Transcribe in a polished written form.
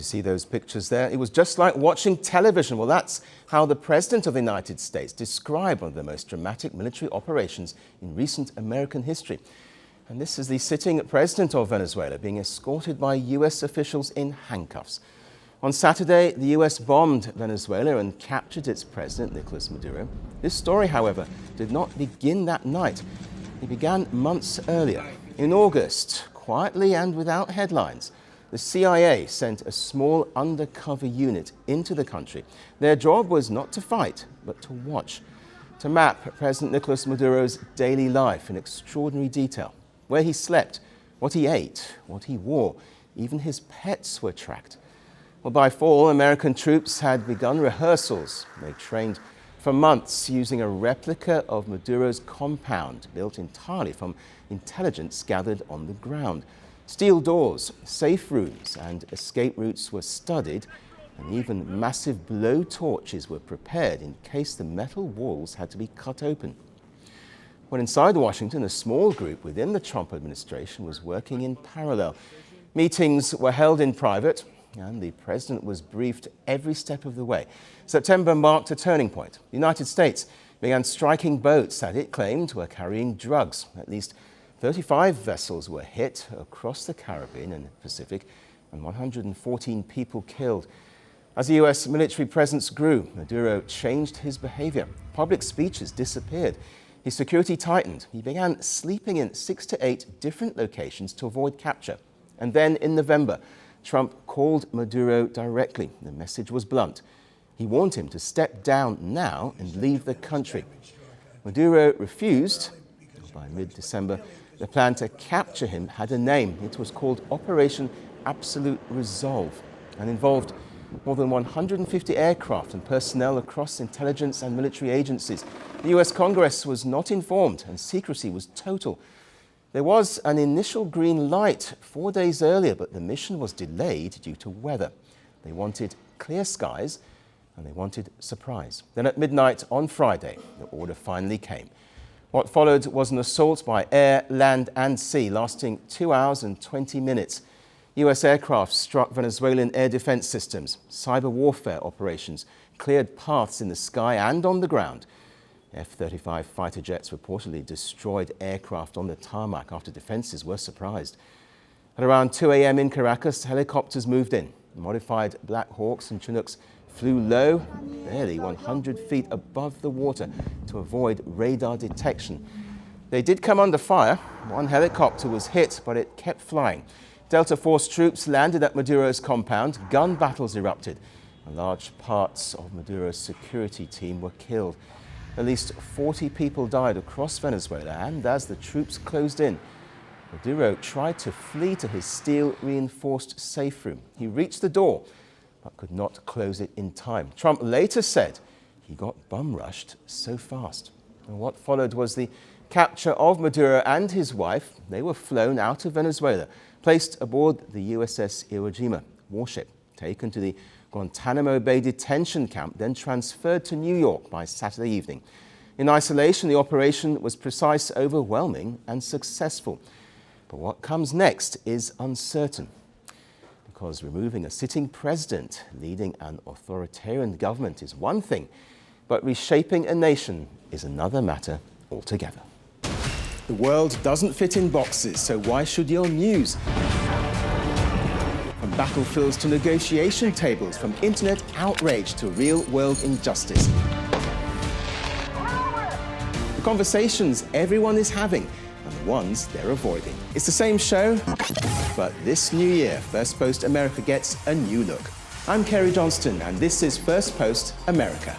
see those pictures there? It was just like watching television. Well, that's how the President of the United States described one of the most dramatic military operations in recent American history. And this is the sitting President of Venezuela being escorted by US officials in handcuffs. On Saturday, the US bombed Venezuela and captured its President, Nicolás Maduro. This story, however, did not begin that night. It began months earlier. In August, quietly and without headlines, the CIA sent a small undercover unit into the country. Their job was not to fight, but to watch, to map President Nicolás Maduro's daily life in extraordinary detail. Where he slept, what he ate, what he wore, even his pets were tracked. Well, by fall, American troops had begun rehearsals. They trained for months using a replica of Maduro's compound, built entirely from intelligence gathered on the ground. Steel doors, safe rooms, and escape routes were studied, and even massive blowtorches were prepared in case the metal walls had to be cut open. When inside Washington, a small group within the Trump administration was working in parallel. Meetings were held in private, and the president was briefed every step of the way. September marked a turning point. The United States began striking boats that it claimed were carrying drugs. At least 35 vessels were hit across the Caribbean and Pacific, and 114 people killed. As the US military presence grew, Maduro changed his behavior. Public speeches disappeared. His security tightened. He began sleeping in 6 to 8 different locations to avoid capture. And then in November, Trump called Maduro directly. The message was blunt. He warned him to step down now and leave the country. Maduro refused. By mid-December, the plan to capture him had a name. It was called Operation Absolute Resolve and involved more than 150 aircraft and personnel across intelligence and military agencies. The US Congress was not informed and secrecy was total. There was an initial green light 4 days earlier, but the mission was delayed due to weather. They wanted clear skies and they wanted surprise. Then at midnight on Friday, the order finally came. What followed was an assault by air, land and sea lasting 2 hours and 20 minutes. US aircraft struck Venezuelan air defense systems. Cyber warfare operations cleared paths in the sky and on the ground. F-35 fighter jets reportedly destroyed aircraft on the tarmac after defenses were surprised. At around 2 a.m. in Caracas, helicopters moved in. Modified Black Hawks and Chinooks flew low, barely 100 feet above the water, to avoid radar detection. They did come under fire. One helicopter was hit, but it kept flying. Delta Force troops landed at Maduro's compound. Gun battles erupted, and large parts of Maduro's security team were killed. At least 40 people died across Venezuela, and as the troops closed in, Maduro tried to flee to his steel-reinforced safe room. He reached the door, but could not close it in time. Trump later said he got bum-rushed so fast. And what followed was the capture of Maduro and his wife. They were flown out of Venezuela, placed aboard the USS Iwo Jima warship, taken to the Guantánamo Bay detention camp, then transferred to New York by Saturday evening. In isolation, the operation was precise, overwhelming, and successful. But what comes next is uncertain, because removing a sitting president leading an authoritarian government is one thing, but reshaping a nation is another matter altogether. The world doesn't fit in boxes, so why should your news? From battlefields to negotiation tables, from internet outrage to real-world injustice. The conversations everyone is having and the ones they're avoiding. It's the same show, but this new year, Firstpost America gets a new look. I'm Kerry Johnston, and this is Firstpost America.